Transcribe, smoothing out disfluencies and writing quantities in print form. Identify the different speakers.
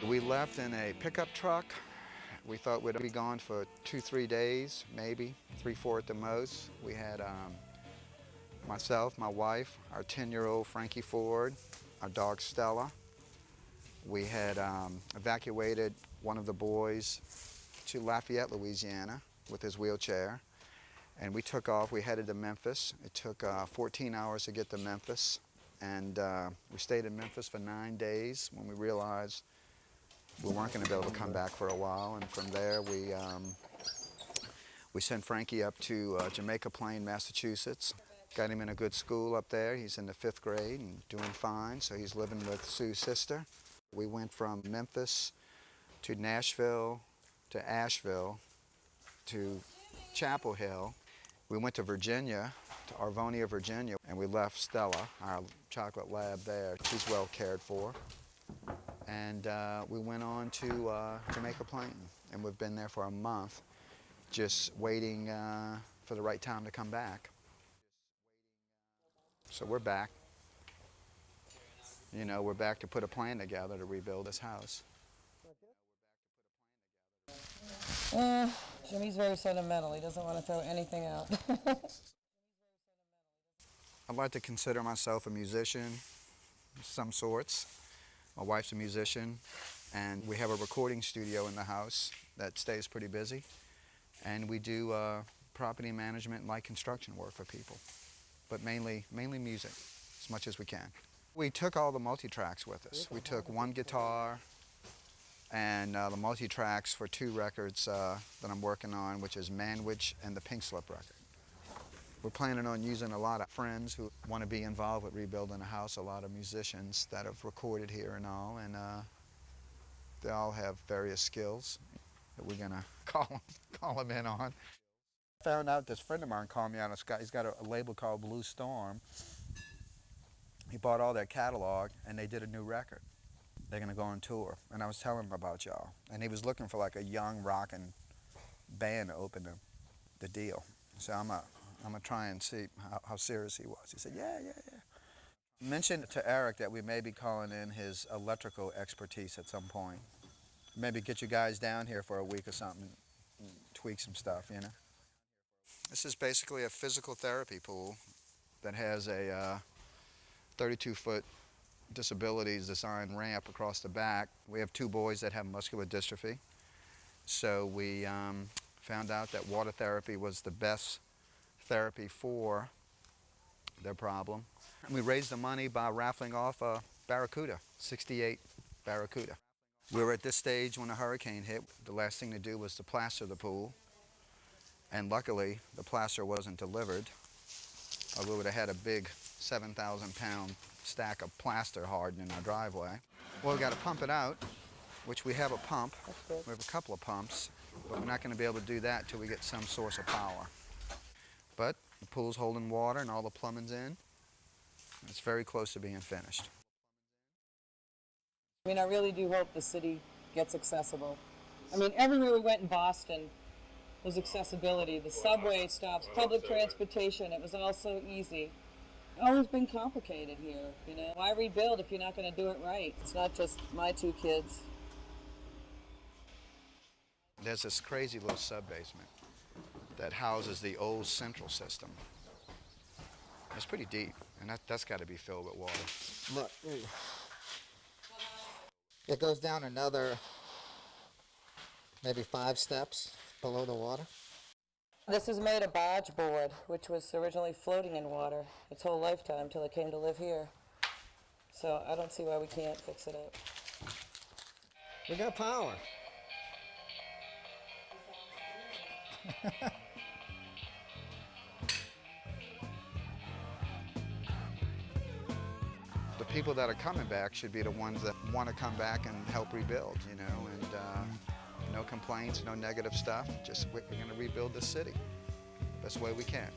Speaker 1: We left in a pickup truck. We thought we'd be gone for 2-3 days, maybe 3-4 at the most. We had myself, my wife, our 10-year-old Frankie Ford, our dog Stella. We had evacuated one of the boys to Lafayette, Louisiana with his wheelchair. And we took off, we headed to Memphis. It took 14 hours to get to Memphis. And we stayed in Memphis for 9 days when we realized we weren't going to be able to come back for a while. And from there, we sent Frankie up to Jamaica Plain, Massachusetts. Got him in a good school up there. He's in the 5th grade and doing fine, so he's living with Sue's sister. We went from Memphis to Nashville to Asheville to Chapel Hill. We went to Virginia, to Arvonia, Virginia, and we left Stella, our chocolate lab there. She's well cared for. And we went on to Jamaica Plain, and we've been there for a month, just waiting for the right time to come back. So we're back. You know, we're back to put a plan together to rebuild this house.
Speaker 2: Jimmy's very sentimental. He doesn't want to throw anything out.
Speaker 1: I'd like to consider myself a musician of some sorts. My wife's a musician, and we have a recording studio in the house that stays pretty busy. And we do property management and light construction work for people, but mainly music, as much as we can. We took all the multi-tracks with us. We took one guitar and the multi-tracks for 2 records that I'm working on, which is Manwich and the Pink Slip record. We're planning on using a lot of friends who want to be involved with rebuilding a house, a lot of musicians that have recorded here and all, and they all have various skills that we're gonna call them in on. I found out this friend of mine called me out. He's got a label called Blue Storm. He bought all their catalog, and they did a new record. They're gonna go on tour, and I was telling him about y'all, and he was looking for like a young rockin' band to open the deal. So I'm gonna try and see how serious he was. He said, yeah. Mentioned to Eric that we may be calling in his electrical expertise at some point. Maybe get you guys down here for a week or something, and tweak some stuff, you know? This is basically a physical therapy pool that has a 32-foot disabilities design ramp across the back. We have 2 boys that have muscular dystrophy. So we found out that water therapy was the best therapy for their problem. And we raised the money by raffling off a Barracuda, 68 Barracuda. We were at this stage when a hurricane hit. The last thing to do was to plaster the pool. And luckily, the plaster wasn't delivered, or we would have had a big 7,000-pound stack of plaster hardened in our driveway. Well, we got to pump it out, which we have a pump. We have a couple of pumps, but we're not going to be able to do that until we get some source of power. But the pool's holding water and all the plumbing's in. It's very close to being finished.
Speaker 2: I mean, I really do hope the city gets accessible. I mean, everywhere we went in Boston was accessibility. The subway stops, public transportation, it was all so easy. It's always been complicated here, you know. Why rebuild if you're not going to do it right? It's not just my 2 kids.
Speaker 1: There's this crazy little sub-basement that houses the old central system. It's pretty deep, and that's got to be filled with water. Look, it goes down another maybe 5 steps below the water.
Speaker 2: This is made of barge board, which was originally floating in water its whole lifetime till it came to live here. So I don't see why we can't fix it up.
Speaker 1: We got power. The people that are coming back should be the ones that want to come back and help rebuild, you know, and no complaints, no negative stuff. Just we're going to rebuild the city best way we can.